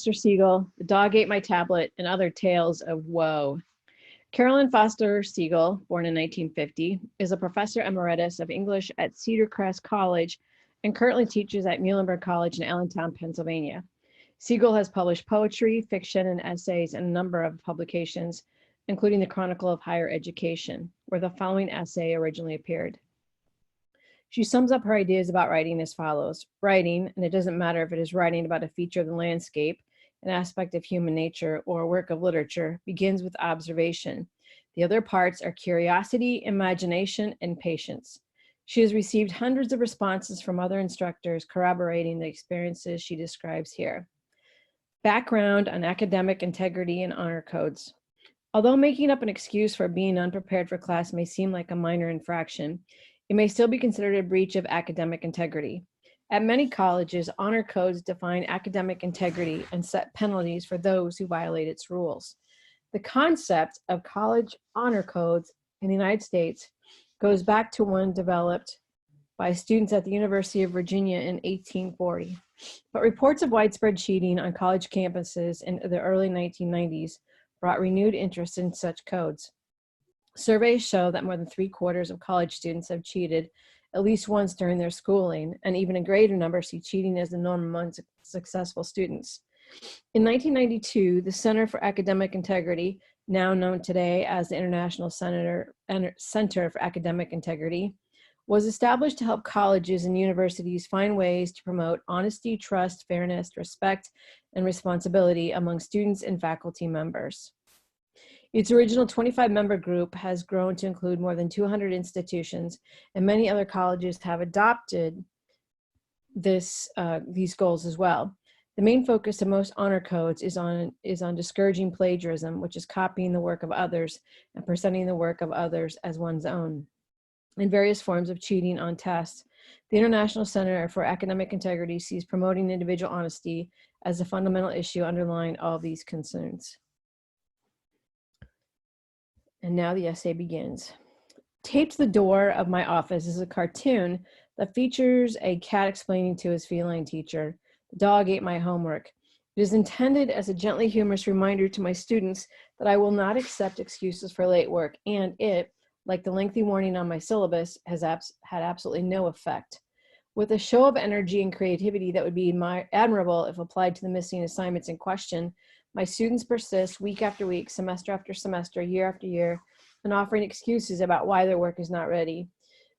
Foster Segal, The Dog Ate My Tablet, and Other Tales of Woe. Carolyn Foster Segal, born in 1950, is a professor emeritus of English at Cedar Crest College and currently teaches at Muhlenberg College in Allentown, Pennsylvania. Segal has published poetry, fiction, and essays in a number of publications, including the Chronicle of Higher Education, where the following essay originally appeared. She sums up her ideas about writing as follows. Writing, and it doesn't matter if it is writing about a feature of the landscape, an aspect of human nature, or a work of literature, begins with observation. The other parts are curiosity, imagination, and patience. She has received hundreds of responses from other instructors corroborating the experiences she describes here. Background on academic integrity and honor codes. Although making up an excuse for being unprepared for class may seem like a minor infraction, it may still be considered a breach of academic integrity. At many colleges, honor codes define academic integrity and set penalties for those who violate its rules. The concept of college honor codes in the United States goes back to one developed by students at the University of Virginia in 1840. But reports of widespread cheating on college campuses in the early 1990s brought renewed interest in such codes. Surveys show that more than 3/4 of college students have cheated at least once during their schooling, and even a greater number see cheating as the norm among successful students. In 1992, the Center for Academic Integrity, now known today as the International Center for Academic Integrity, was established to help colleges and universities find ways to promote honesty, trust, fairness, respect, and responsibility among students and faculty members. Its original 25-member group has grown to include more than 200 institutions, and many other colleges have adopted these goals as well. The main focus of most honor codes is on discouraging plagiarism, which is copying the work of others and presenting the work of others as one's own, and various forms of cheating on tests. The International Center for Academic Integrity sees promoting individual honesty as a fundamental issue underlying all these concerns. And now the essay begins. Taped to the door of my office is a cartoon that features a cat explaining to his feline teacher, "The dog ate my homework." It is intended as a gently humorous reminder to my students that I will not accept excuses for late work, and it, like the lengthy warning on my syllabus, has had absolutely no effect. With a show of energy and creativity that would be admirable if applied to the missing assignments in question, my students persist week after week, semester after semester, year after year, in offering excuses about why their work is not ready.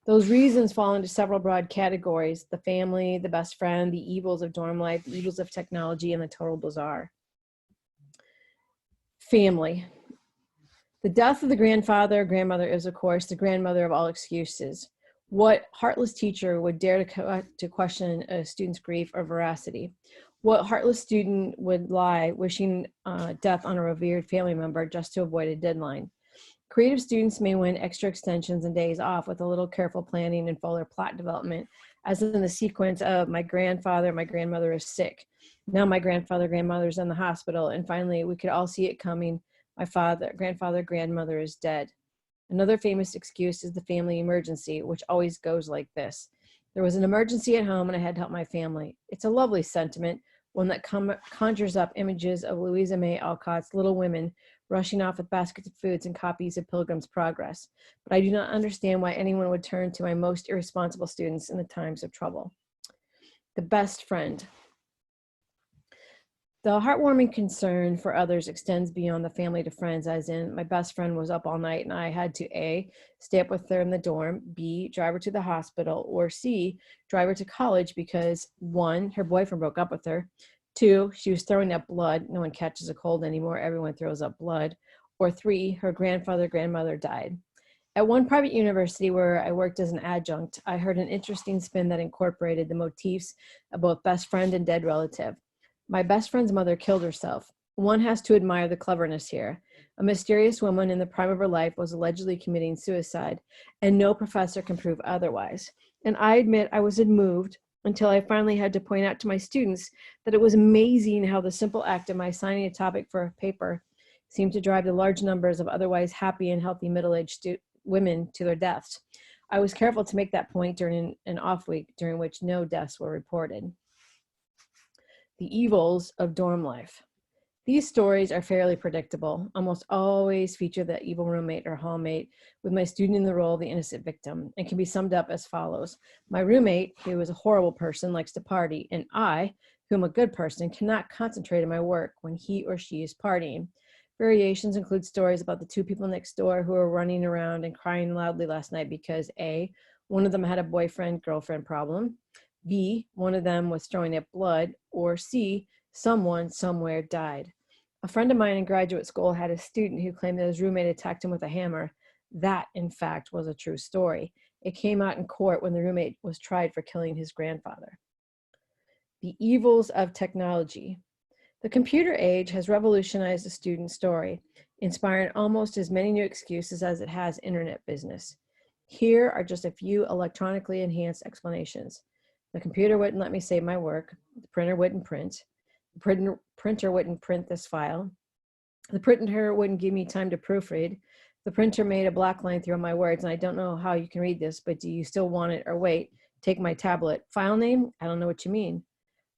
Those reasons fall into several broad categories: the family, the best friend, the evils of dorm life, the evils of technology, and the total bizarre. Family. The death of the grandfather or grandmother is, of course, the grandmother of all excuses. What heartless teacher would dare to question a student's grief or veracity? What heartless student would lie wishing death on a revered family member just to avoid a deadline? Creative students may win extra extensions and days off with a little careful planning and fuller plot development, as in the sequence of my grandfather, my grandmother is sick. Now my grandfather, grandmother's in the hospital. And finally, we could all see it coming. My grandfather, grandmother is dead. Another famous excuse is the family emergency, which always goes like this: there was an emergency at home and I had to help my family. It's a lovely sentiment, one that conjures up images of Louisa May Alcott's Little Women rushing off with baskets of foods and copies of Pilgrim's Progress. But I do not understand why anyone would turn to my most irresponsible students in the times of trouble. The best friend. The heartwarming concern for others extends beyond the family to friends, as in, my best friend was up all night and I had to A, stay up with her in the dorm, B, drive her to the hospital, or C, drive her to college because 1, her boyfriend broke up with her, 2, she was throwing up blood, no one catches a cold anymore, everyone throws up blood, or 3, her grandfather, grandmother died. At one private university where I worked as an adjunct, I heard an interesting spin that incorporated the motifs of both best friend and dead relative. My best friend's mother killed herself. One has to admire the cleverness here. A mysterious woman in the prime of her life was allegedly committing suicide, and no professor can prove otherwise. And I admit I was moved until I finally had to point out to my students that it was amazing how the simple act of my assigning a topic for a paper seemed to drive the large numbers of otherwise happy and healthy middle-aged women to their deaths. I was careful to make that point during an off week during which no deaths were reported. The evils of dorm life. These stories are fairly predictable, almost always feature the evil roommate or hallmate, with my student in the role of the innocent victim, and can be summed up as follows. My roommate, who is a horrible person, likes to party, and I, who am a good person, cannot concentrate on my work when he or she is partying. Variations include stories about the two people next door who were running around and crying loudly last night because A, one of them had a boyfriend-girlfriend problem, B, one of them was throwing up blood, or C, someone somewhere died. A friend of mine in graduate school had a student who claimed that his roommate attacked him with a hammer. That, in fact, was a true story. It came out in court when the roommate was tried for killing his grandfather. The evils of technology. The computer age has revolutionized the student story, inspiring almost as many new excuses as it has internet business. Here are just a few electronically enhanced explanations. The computer wouldn't let me save my work. The printer wouldn't print. The printer wouldn't print this file. The printer wouldn't give me time to proofread. The printer made a black line through my words, and I don't know how you can read this, but do you still want it? Or wait, take my tablet. File name? I don't know what you mean.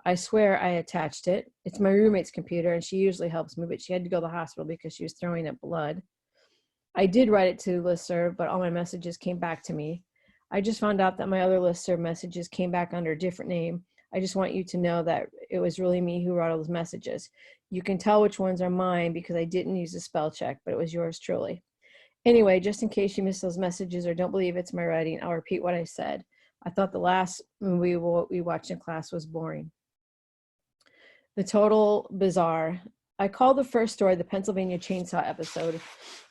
I swear I attached it. It's my roommate's computer, and she usually helps me, but she had to go to the hospital because she was throwing up blood. I did write it to listserv, but all my messages came back to me. I just found out that my other listserv messages came back under a different name. I just want you to know that it was really me who wrote all those messages. You can tell which ones are mine because I didn't use a spell check, but it was yours truly. Anyway, just in case you missed those messages or don't believe it's my writing, I'll repeat what I said. I thought the last movie we watched in class was boring. The total bizarre. I called the first story the Pennsylvania Chainsaw episode.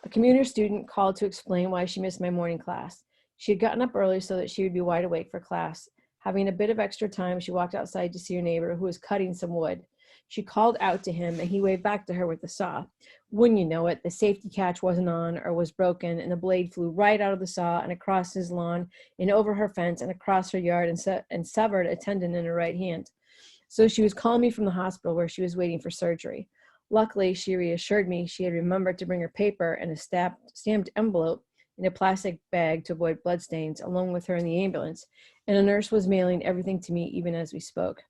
A commuter student called to explain why she missed my morning class. She had gotten up early so that she would be wide awake for class. Having a bit of extra time, she walked outside to see her neighbor who was cutting some wood. She called out to him and he waved back to her with the saw. Wouldn't you know it, the safety catch wasn't on or was broken and the blade flew right out of the saw and across his lawn and over her fence and across her yard and severed a tendon in her right hand. So she was calling me from the hospital where she was waiting for surgery. Luckily, she reassured me she had remembered to bring her paper and a stamped envelope in a plastic bag to avoid bloodstains, along with her in the ambulance, and a nurse was mailing everything to me even as we spoke.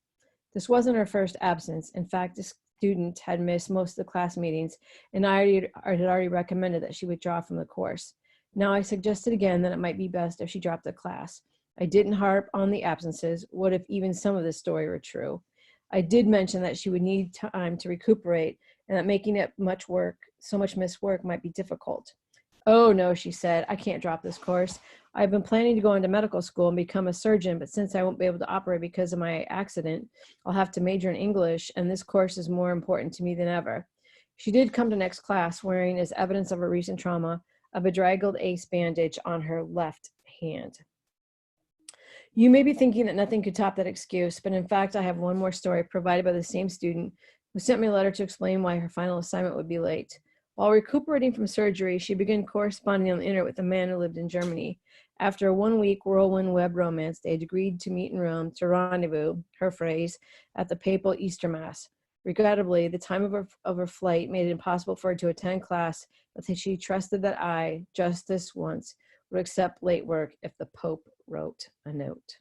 This wasn't her first absence. In fact, this student had missed most of the class meetings, and I had already recommended that she withdraw from the course. Now I suggested again that it might be best if she dropped the class. I didn't harp on the absences. What if even some of this story were true? I did mention that she would need time to recuperate and that making it so much missed work might be difficult. Oh no, she said, I can't drop this course. I've been planning to go into medical school and become a surgeon, but since I won't be able to operate because of my accident, I'll have to major in English, and this course is more important to me than ever. She did come to next class wearing, as evidence of her recent trauma, a bedraggled ace bandage on her left hand. You may be thinking that nothing could top that excuse, but in fact, I have one more story provided by the same student who sent me a letter to explain why her final assignment would be late. While recuperating from surgery, she began corresponding on the internet with a man who lived in Germany. After a one-week whirlwind web romance, they had agreed to meet in Rome to rendezvous, her phrase, at the papal Easter Mass. Regrettably, the time of her flight made it impossible for her to attend class, but she trusted that I, just this once, would accept late work if the Pope wrote a note.